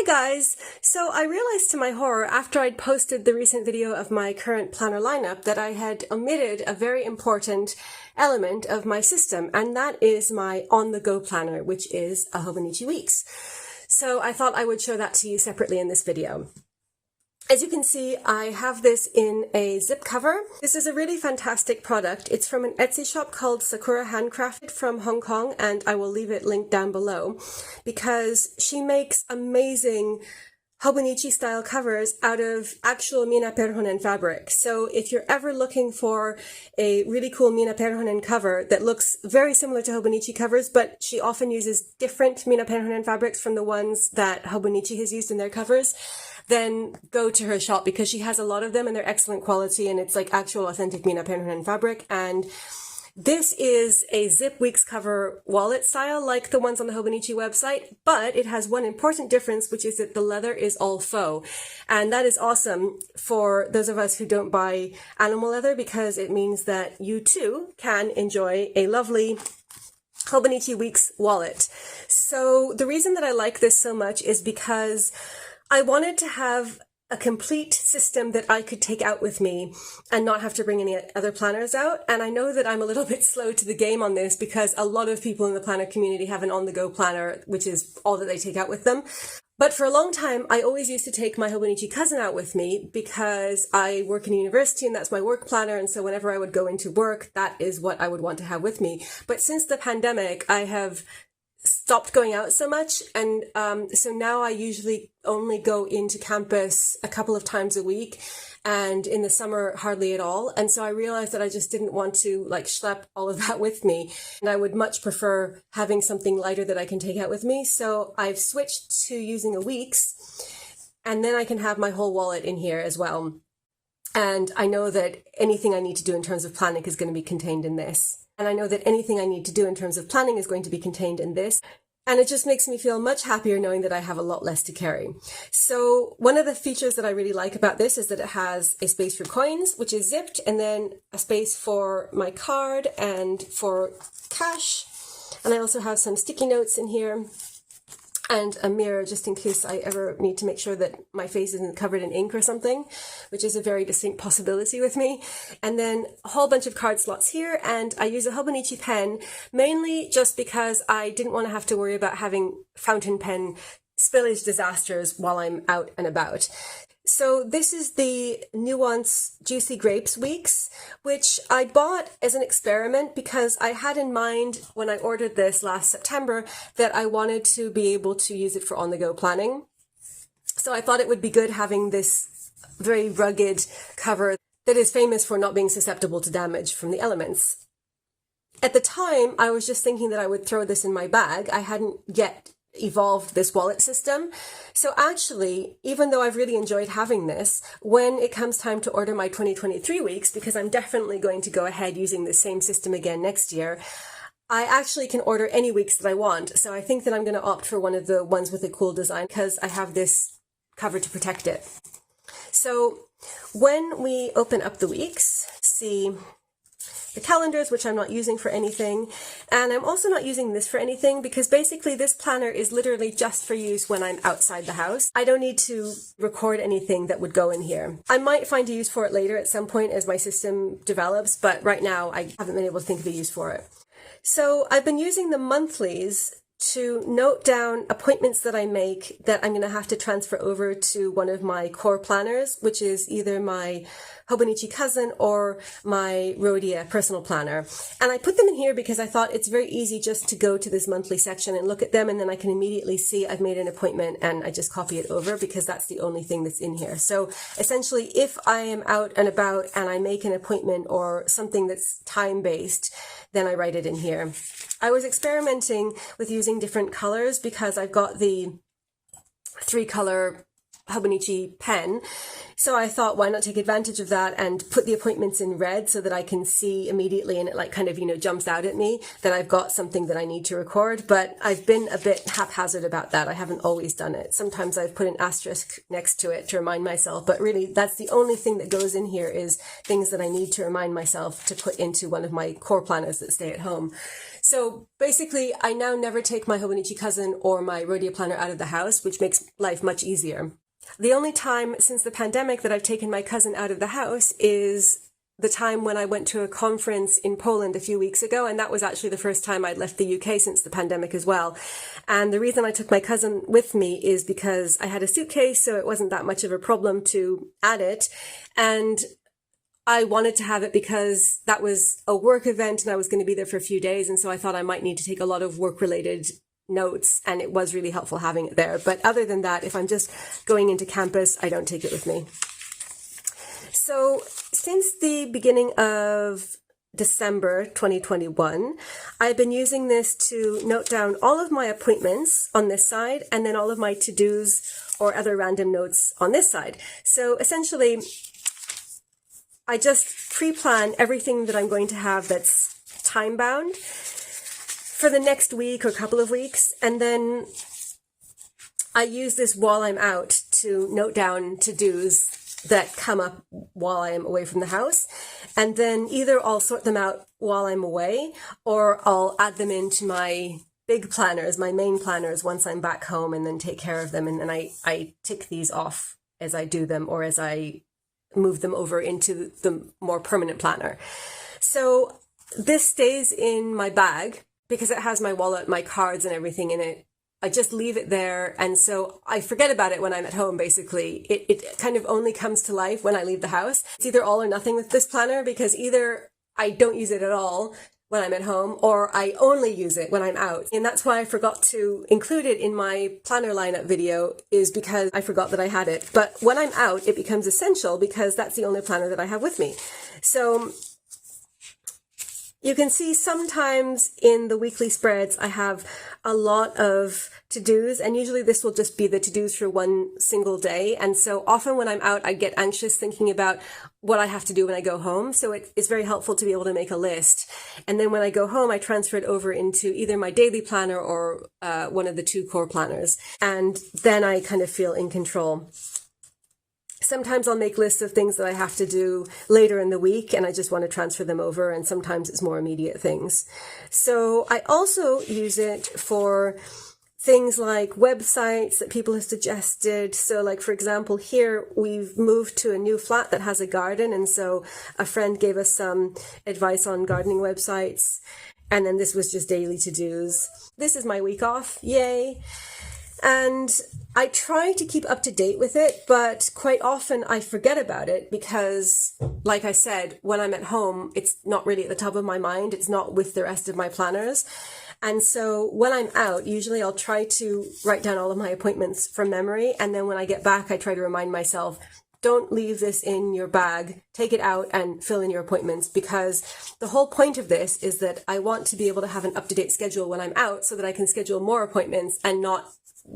Hi guys! So I realized to my horror after I'd posted the recent video of my current planner lineup that I had omitted a very important element of my system, and that is my on-the-go planner, which is a Hobonichi Weeks. So I thought I would show that to you separately in this video. As you can see, I have this in a zip cover. This is a really fantastic product. It's from an Etsy shop called Sakura Handcrafted from Hong Kong, and I will leave it linked down below because she makes amazing Hobonichi style covers out of actual Mina Perhonen fabric. So if you're ever looking for a really cool Mina Perhonen cover that looks very similar to Hobonichi covers, but she often uses different Mina Perhonen fabrics from the ones that Hobonichi has used in their covers, then go to her shop because she has a lot of them and they're excellent quality and it's like actual authentic Mina Perhonen fabric. And this is a Zip Weeks cover wallet style like the ones on the Hobonichi website, but it has one important difference, which is that the leather is all faux. And that is awesome for those of us who don't buy animal leather because it means that you too can enjoy a lovely Hobonichi Weeks wallet. So the reason that I like this so much is because I wanted to have a complete system that I could take out with me and not have to bring any other planners out. And I know that I'm a little bit slow to the game on this because a lot of people in the planner community have an on-the-go planner, which is all that they take out with them. But for a long time, I always used to take my Hobonichi cousin out with me because I work in a university and that's my work planner. And so whenever I would go into work, that is what I would want to have with me. But since the pandemic, I have stopped going out so much, and so now I usually only go into campus a couple of times a week, and in the summer hardly at all. And so I realized that I just didn't want to like schlep all of that with me, and I would much prefer having something lighter that I can take out with me. So I've switched to using a Weeks, and then I can have my whole wallet in here as well. And I know that anything I need to do in terms of planning is going to be contained in this. And I know that anything I need to do in terms of planning is going to be contained in this. And it just makes me feel much happier knowing that I have a lot less to carry. So one of the features that I really like about this is that it has a space for coins, which is zipped, and then a space for my card and for cash. And I also have some sticky notes in here and a mirror just in case I ever need to make sure that my face isn't covered in ink or something, which is a very distinct possibility with me. And then a whole bunch of card slots here, and I use a Hobonichi pen, mainly just because I didn't want to have to worry about having fountain pen spillage disasters while I'm out and about. So this is the Nuance Juicy Grapes Weeks, which I bought as an experiment because I had in mind when I ordered this last September that I wanted to be able to use it for on-the-go planning. So I thought it would be good having this very rugged cover that is famous for not being susceptible to damage from the elements. At the time, I was just thinking that I would throw this in my bag. I hadn't yet evolved this wallet system. So actually, even though I've really enjoyed having this, when it comes time to order my 2023 weeks, because I'm definitely going to go ahead using the same system again next year, I actually can order any weeks that I want. So I think that I'm going to opt for one of the ones with a cool design because I have this cover to protect it. So when we open up the weeks, see the calendars, which I'm not using for anything. And I'm also not using this for anything because basically this planner is literally just for use when I'm outside the house. I don't need to record anything that would go in here. I might find a use for it later at some point as my system develops, but right now I haven't been able to think of a use for it. So I've been using the monthlies to note down appointments that I make that I'm going to have to transfer over to one of my core planners, which is either my Hobonichi cousin or my Rhodia personal planner. And I put them in here because I thought it's very easy just to go to this monthly section and look at them, and then I can immediately see I've made an appointment and I just copy it over because that's the only thing that's in here. So essentially, if I am out and about and I make an appointment or something that's time-based, then I write it in here. I was experimenting with using different colors because I've got the 3-color Hobonichi pen. So I thought, why not take advantage of that and put the appointments in red so that I can see immediately, and it like kind of, jumps out at me that I've got something that I need to record. But I've been a bit haphazard about that. I haven't always done it. Sometimes I've put an asterisk next to it to remind myself, but really that's the only thing that goes in here is things that I need to remind myself to put into one of my core planners that stay at home. So basically, I now never take my Hobonichi cousin or my rodeo planner out of the house, which makes life much easier. The only time since the pandemic that I've taken my cousin out of the house is the time when I went to a conference in Poland a few weeks ago, and that was actually the first time I'd left the UK since the pandemic as well. And the reason I took my cousin with me is because I had a suitcase, so it wasn't that much of a problem to add it. And I wanted to have it because that was a work event and I was going to be there for a few days. And so I thought I might need to take a lot of work-related notes, and it was really helpful having it there. But other than that, if I'm just going into campus, I don't take it with me. So since the beginning of December 2021, I've been using this to note down all of my appointments on this side and then all of my to-dos or other random notes on this side. So essentially, I just pre-plan everything that I'm going to have that's time-bound for the next week or couple of weeks, and then I use this while I'm out to note down to-dos that come up while I am away from the house, and then either I'll sort them out while I'm away or I'll add them into my big planners, my main planners, once I'm back home, and then take care of them, and then I tick these off as I do them or as I move them over into the more permanent planner. So this stays in my bag because it has my wallet, my cards and everything in it. I just leave it there, and so I forget about it when I'm at home, basically. It kind of only comes to life when I leave the house. It's either all or nothing with this planner, because either I don't use it at all when I'm at home, or I only use it when I'm out. And that's why I forgot to include it in my planner lineup video, is because I forgot that I had it. But when I'm out, it becomes essential because that's the only planner that I have with me. So you can see sometimes in the weekly spreads, I have a lot of to-dos, and usually this will just be the to-dos for one single day. And so often when I'm out, I get anxious thinking about what I have to do when I go home. So it's very helpful to be able to make a list. And then when I go home, I transfer it over into either my daily planner or one of the two core planners. And then I kind of feel in control. Sometimes I'll make lists of things that I have to do later in the week and I just want to transfer them over, and sometimes it's more immediate things. So I also use it for things like websites that people have suggested. So like, for example, here we've moved to a new flat that has a garden, and so a friend gave us some advice on gardening websites, and then this was just daily to-dos. This is my week off, yay! And I try to keep up to date with it, but quite often I forget about it because, like I said, when I'm at home, it's not really at the top of my mind. It's not with the rest of my planners. And so when I'm out, usually I'll try to write down all of my appointments from memory. And then when I get back, I try to remind myself, don't leave this in your bag, take it out and fill in your appointments, because the whole point of this is that I want to be able to have an up-to-date schedule when I'm out so that I can schedule more appointments and not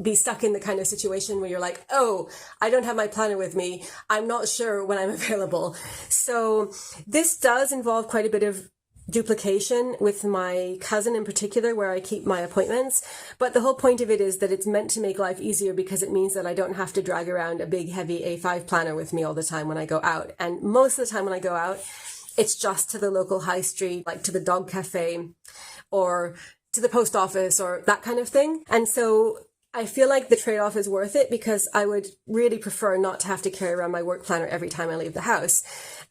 be stuck in the kind of situation where you're like, oh, I don't have my planner with me. I'm not sure when I'm available. So this does involve quite a bit of duplication with my cousin in particular, where I keep my appointments. But the whole point of it is that it's meant to make life easier, because it means that I don't have to drag around a big, heavy A5 planner with me all the time when I go out. And most of the time when I go out, it's just to the local high street, like to the dog cafe or to the post office or that kind of thing. And so I feel like the trade-off is worth it, because I would really prefer not to have to carry around my work planner every time I leave the house.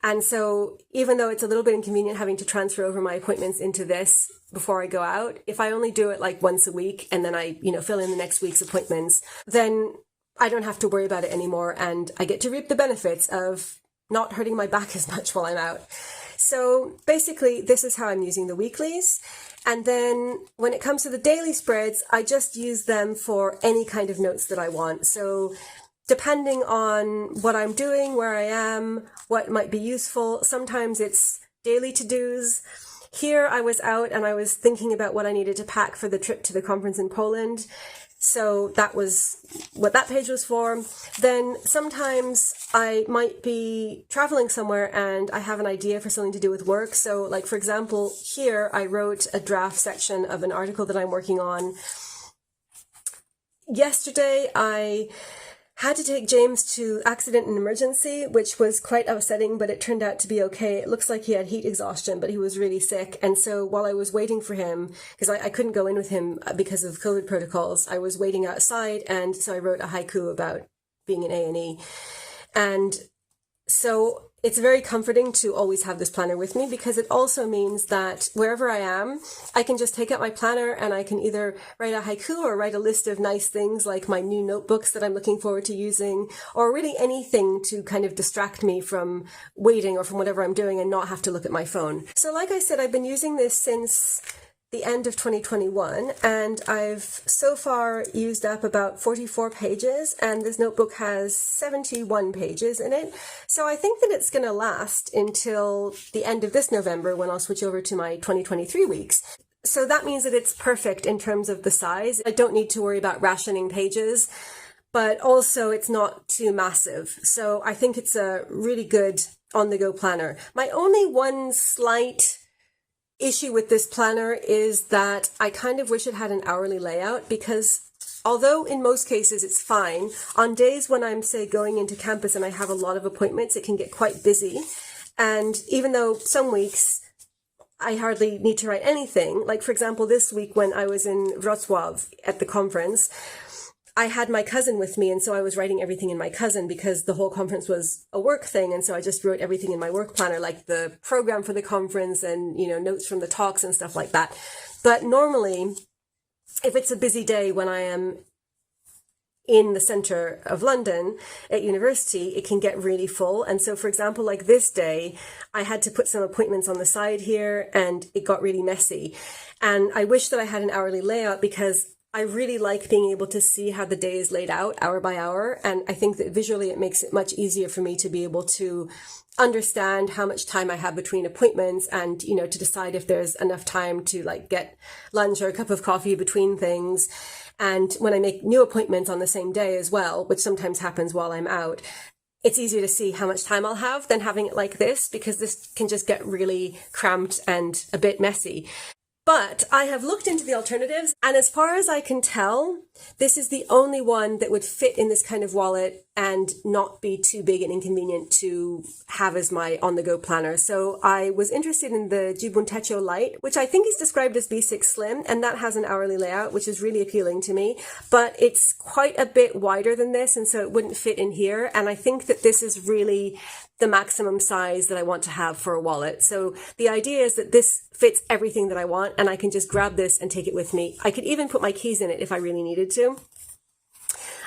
And so even though it's a little bit inconvenient having to transfer over my appointments into this before I go out, if I only do it like once a week and then I, fill in the next week's appointments, then I don't have to worry about it anymore, and I get to reap the benefits of not hurting my back as much while I'm out. So basically, this is how I'm using the weeklies. And then when it comes to the daily spreads, I just use them for any kind of notes that I want. So depending on what I'm doing, where I am, what might be useful, sometimes it's daily to-dos. Here I was out and I was thinking about what I needed to pack for the trip to the conference in Poland. So that was what that page was for. Then sometimes I might be traveling somewhere and I have an idea for something to do with work. So like, for example, here I wrote a draft section of an article that I'm working on. Yesterday, I had to take James to accident and emergency, which was quite upsetting, but it turned out to be okay. It looks like he had heat exhaustion, but he was really sick. And so while I was waiting for him, because I couldn't go in with him because of COVID protocols, I was waiting outside. And so I wrote a haiku about being in A&E. And so it's very comforting to always have this planner with me, because it also means that wherever I am, I can just take out my planner and I can either write a haiku or write a list of nice things like my new notebooks that I'm looking forward to using, or really anything to kind of distract me from waiting or from whatever I'm doing and not have to look at my phone. So like I said, I've been using this since the end of 2021, and I've so far used up about 44 pages, and this notebook has 71 pages in it. So I think that it's going to last until the end of this November, when I'll switch over to my 2023 weeks. So that means that it's perfect in terms of the size. I don't need to worry about rationing pages, but also it's not too massive. So I think it's a really good on-the-go planner. My only one slight issue with this planner is that I kind of wish it had an hourly layout, because although in most cases it's fine, on days when I'm, say, going into campus and I have a lot of appointments, it can get quite busy. And even though some weeks I hardly need to write anything, like for example, this week when I was in Wrocław at the conference, I had my cousin with me, and so I was writing everything in my cousin because the whole conference was a work thing. And so I just wrote everything in my work planner, like the program for the conference and, you know, notes from the talks and stuff like that. But normally, if it's a busy day when I am in the center of London at university, it can get really full. And so, for example, like this day, I had to put some appointments on the side here and it got really messy. And I wish that I had an hourly layout, because I really like being able to see how the day is laid out hour by hour. And I think that visually it makes it much easier for me to be able to understand how much time I have between appointments, and, you know, to decide if there's enough time to like get lunch or a cup of coffee between things. And when I make new appointments on the same day as well, which sometimes happens while I'm out, it's easier to see how much time I'll have than having it like this, because this can just get really cramped and a bit messy. But I have looked into the alternatives, and as far as I can tell, this is the only one that would fit in this kind of wallet and not be too big and inconvenient to have as my on-the-go planner. So I was interested in the Hobonichi Lite, which I think is described as B6 Slim, and that has an hourly layout, which is really appealing to me. But it's quite a bit wider than this, and so it wouldn't fit in here. And I think that this is really the maximum size that I want to have for a wallet. So the idea is that this fits everything that I want, and I can just grab this and take it with me. I could even put my keys in it if I really needed to.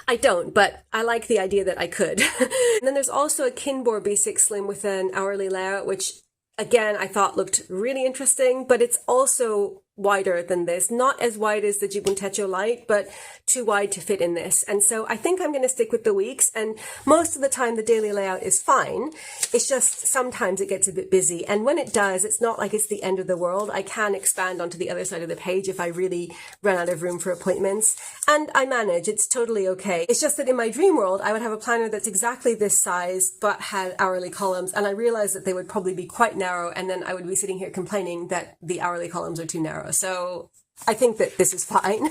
I don't, but I like the idea that I could. And then there's also a Kinbor B6 Slim with an hourly layout, which again, I thought looked really interesting, but it's also wider than this. Not as wide as the Hobonichi Lite, but too wide to fit in this. And so I think I'm going to stick with the weeks, and most of the time the daily layout is fine. It's just sometimes it gets a bit busy. And when it does, it's not like it's the end of the world. I can expand onto the other side of the page if I really run out of room for appointments. And I manage. It's totally okay. It's just that in my dream world, I would have a planner that's exactly this size, but had hourly columns. And I realized that they would probably be quite narrow. And then I would be sitting here complaining that the hourly columns are too narrow. So I think that this is fine.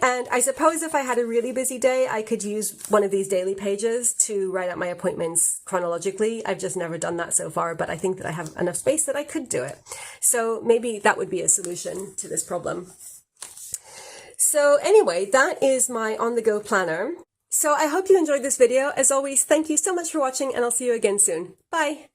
And I suppose if I had a really busy day, I could use one of these daily pages to write out my appointments chronologically. I've just never done that so far, but I think that I have enough space that I could do it. So maybe that would be a solution to this problem. So anyway, that is my on-the-go planner. So I hope you enjoyed this video. As always, thank you so much for watching, and I'll see you again soon. Bye!